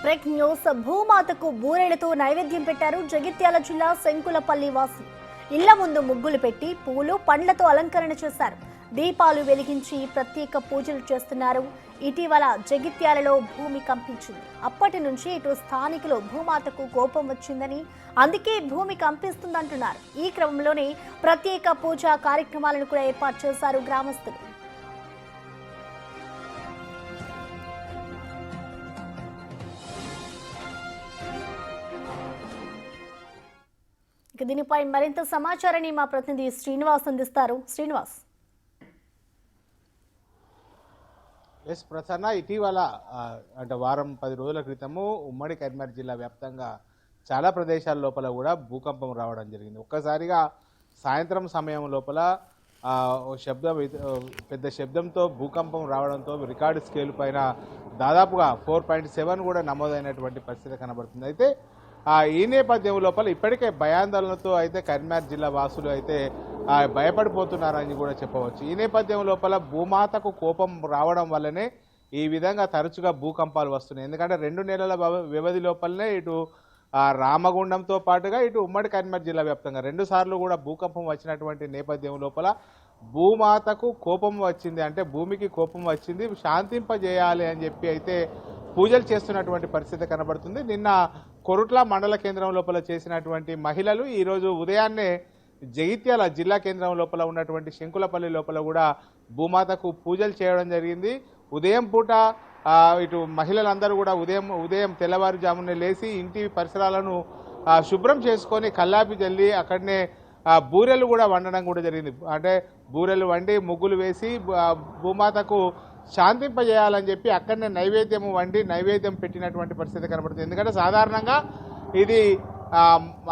Breaking news. భూమాతకు బూరెలతో నైవేద్యం పెట్టారు జగిత్యాల జిల్లా శంకులపల్లి వాసులు. ఇళ్ల ముందు ముగ్గులు పెట్టి పూలు పండ్లతో అలంకరణ చేశారు. దీపాలు వెలిగించి ప్రత్యేక పూజలు చేస్తున్నారు. ఇటీవల జగిత్యాలలో భూమి కంపించింది. అప్పటి నుంచి ఇటు స్థానికులు భూమాతకు కోపం వచ్చిందని, అందుకే భూమి కంపిస్తుందంటున్నారు. ఈ క్రమంలోనే ప్రత్యేక పూజా కార్యక్రమాలను కూడా ఏర్పాటు చేశారు గ్రామస్తులు. దీనిపై మరింత సమాచారాన్ని మా ప్రతినిధి శ్రీనివాస్ అందిస్తారు. శ్రీనివాస్. ఎస్ ప్రసన్న, ఇటీవల అంటే వారం 10 రోజుల క్రితము ఉమ్మడి కరీంనగర్ జిల్లా వ్యాప్తంగా చాలా ప్రదేశాల లోపల కూడా భూకంపం రావడం జరిగింది. ఒక్కసారిగా సాయంత్రం సమయం లోపల పెద్ద శబ్దంతో భూకంపం రావడంతో రికార్డు స్కేల్ పైన దాదాపుగా 4.7 కూడా నమోదైనటువంటి పరిస్థితి కనబడుతుంది. అయితే ఈ నేపథ్యం లోపల ఇప్పటికే భయాందోళనతో అయితే కరీంనగర్ జిల్లా వాసులు అయితే భయపడిపోతున్నారని కూడా చెప్పవచ్చు. ఈ నేపథ్యం లోపల భూమాతకు కోపం రావడం వల్లనే ఈ విధంగా తరచుగా భూకంపాలు వస్తున్నాయి. ఎందుకంటే 2 నెలల వ్యవధి లోపలనే ఇటు రామగుండంతో పాటుగా ఇటు ఉమ్మడి కరీంనగర్ జిల్లా వ్యాప్తంగా 2 సార్లు కూడా భూకంపం వచ్చినటువంటి నేపథ్యం లోపల భూమాతకు కోపం వచ్చింది, అంటే భూమికి కోపం వచ్చింది, శాంతింపజేయాలి అని చెప్పి అయితే పూజలు చేస్తున్నటువంటి పరిస్థితి కనబడుతుంది. నిన్న కొరుట్ల మండల కేంద్రం లోపల చేసినటువంటి మహిళలు ఈరోజు ఉదయాన్నే జగిత్యాల జిల్లా కేంద్రం లోపల ఉన్నటువంటి శంకులపల్లి లోపల కూడా భూమాతకు పూజలు చేయడం జరిగింది. ఉదయం పూట ఇటు మహిళలందరూ కూడా ఉదయం తెల్లవారుజామునే లేచి ఇంటి పరిసరాలను శుభ్రం చేసుకొని కల్లాపి జల్లి అక్కడనే బూరెలు కూడా వండడం కూడా జరిగింది. అంటే బూరెలు వండి ముగ్గులు వేసి భూమాతకు శాంతింపజేయాలని చెప్పి అక్కడనే నైవేద్యం వండి నైవేద్యం పెట్టినటువంటి పరిస్థితి కనబడుతుంది. ఎందుకంటే సాధారణంగా ఇది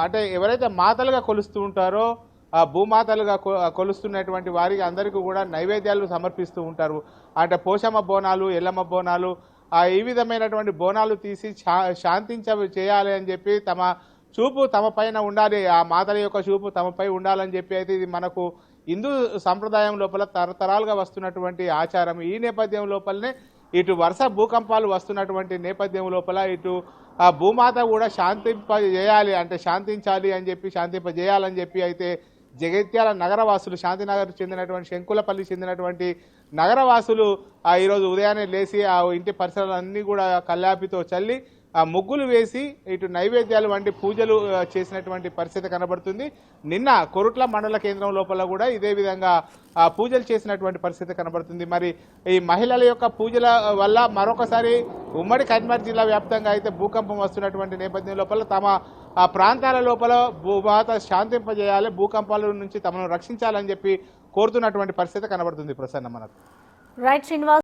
అంటే ఎవరైతే మాతలుగా కొలుస్తూ ఉంటారో భూమాతలుగా కొలుస్తున్నటువంటి వారికి అందరికీ కూడా నైవేద్యాలు సమర్పిస్తూ ఉంటారు. అంటే పోషమ్మ బోనాలు, ఎల్లమ్మ బోనాలు, ఈ విధమైనటువంటి బోనాలు తీసి చేయాలి అని చెప్పి తమ చూపు తమ పైన ఉండాలి, ఆ మాతల యొక్క చూపు తమపై ఉండాలని చెప్పి అయితే ఇది మనకు హిందూ సంప్రదాయం లోపల తరతరాలుగా వస్తున్నటువంటి ఆచారం. ఈ నేపథ్యం లోపలనే ఇటు వరుస భూకంపాలు వస్తున్నటువంటి నేపథ్యం లోపల ఇటు భూమాత కూడా శాంతింపజేయాలి, అంటే శాంతించాలి అని చెప్పి శాంతింపజేయాలని చెప్పి అయితే జగిత్యాల నగరవాసులు, శాంతినగర్ చెందినటువంటి శంకులపల్లి చెందినటువంటి నగరవాసులు ఈరోజు ఉదయాన్నే లేచి ఆ ఇంటి పరిసరాలన్నీ కూడా కల్లాపితో చల్లి ముగ్గులు వేసి ఇటు నైవేద్యాలు వంటి పూజలు చేసినటువంటి పరిస్థితి కనబడుతుంది. నిన్న కొరుట్ల మండల కేంద్రం లోపల కూడా ఇదే విధంగా పూజలు చేసినటువంటి పరిస్థితి కనబడుతుంది. మరి ఈ మహిళల యొక్క పూజల వల్ల మరొకసారి ఉమ్మడి కరీంనగర్ జిల్లా వ్యాప్తంగా అయితే భూకంపం వస్తున్నటువంటి నేపథ్యం లోపల తమ ప్రాంతాల లోపల భూమాత శాంతింపజేయాలి, భూకంపాల నుంచి తమను రక్షించాలని చెప్పి కోరుతున్నటువంటి పరిస్థితి కనబడుతుంది. ప్రసన్న మనకు. రైట్ శ్రీనివాస్.